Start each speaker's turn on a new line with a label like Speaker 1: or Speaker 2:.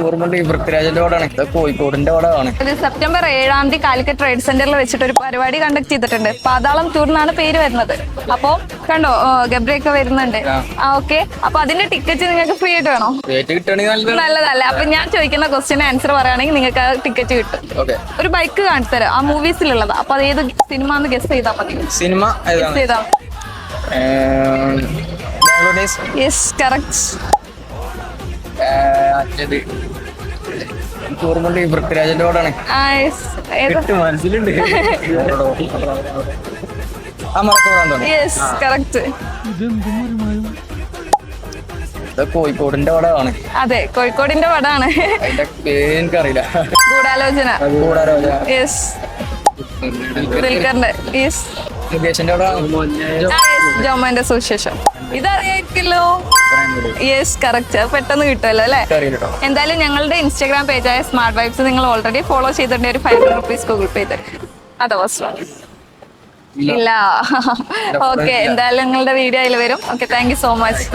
Speaker 1: ഓർമ്മയുണ്ട് ഈ പൃഥ്വിരാജിന്റെ പടമാണ്. ഇത് കോഴിക്കോടിന്റെ പടമാണ്.
Speaker 2: ഒരു സെപ്റ്റംബർ 7 കാലിക്കറ്റ് ട്രേഡ് സെന്ററിൽ വെച്ചിട്ട് ഒരു പരിപാടി കണ്ടക്ട് ചെയ്തിട്ടുണ്ട്. പാതാളം ടൂർ എന്നാണ് പേര് വരുന്നത്. അപ്പൊ കണ്ടോ ഗബ്രിയൊക്കെ വരുന്നുണ്ട്. ഓക്കെ, അപ്പൊ അതിന്റെ ടിക്കറ്റ് നിങ്ങൾക്ക് ഫ്രീ ആയിട്ട് വേണോ? നല്ലതല്ല. അപ്പൊ ഞാൻ ചോദിക്കുന്ന ക്വസ്റ്റിന് ആൻസർ പറയുകയാണെങ്കിൽ നിങ്ങൾക്ക് ആ ടിക്കറ്റ് കിട്ടും. ഒരു ബൈക്ക് കാണിച്ചു തരാം, ആ മൂവീസിലുള്ളതാ. അപ്പൊ അത് ഏത് സിനിമ എന്ന് ഗസ് ചെയ്താൽ മതി.
Speaker 1: സിനിമ
Speaker 2: ഗസ് ചെയ്താൽ യെസ് കറക്റ്റ്.
Speaker 1: ഓർമ്മയുണ്ട് ഈ പൃഥ്വിരാജിന്റെ പടമാണ്.
Speaker 2: മനസ്സിലുണ്ട്. Yes correct.
Speaker 1: കോഴിക്കോടിന്റെ പടമാണ്.
Speaker 2: അതെ, കോഴിക്കോടിന്റെ പടമാണ്.
Speaker 1: അതിന്റെ പേര് എനിക്കറിയില്ല.
Speaker 2: ഗൂഢാലോചന. യെസ്, ദുൽഖറിന്റെ. യെസ്,
Speaker 1: മുകേഷിന്റെ
Speaker 2: ജോമോന്റെ സുവിശേഷം. ഇതറിയായിരിക്കല്ലോ. Yes correct. പെട്ടെന്ന് കിട്ടുമല്ലോ അല്ലെ. എന്തായാലും ഞങ്ങളുടെ ഇൻസ്റ്റാഗ്രാം പേജായ സ്മാർട്ട് വൈബ്സ് നിങ്ങൾ ഓൾറെഡി ഫോളോ ചെയ്തിട്ടുണ്ട്. ഒരു 500 rupees ഗൂഗിൾ പേ ചെയ്ത്. ഇല്ല. ഓക്കെ, എന്തായാലും നിങ്ങളുടെ വീഡിയോ അതിൽ വരും. Okay, thank you so much.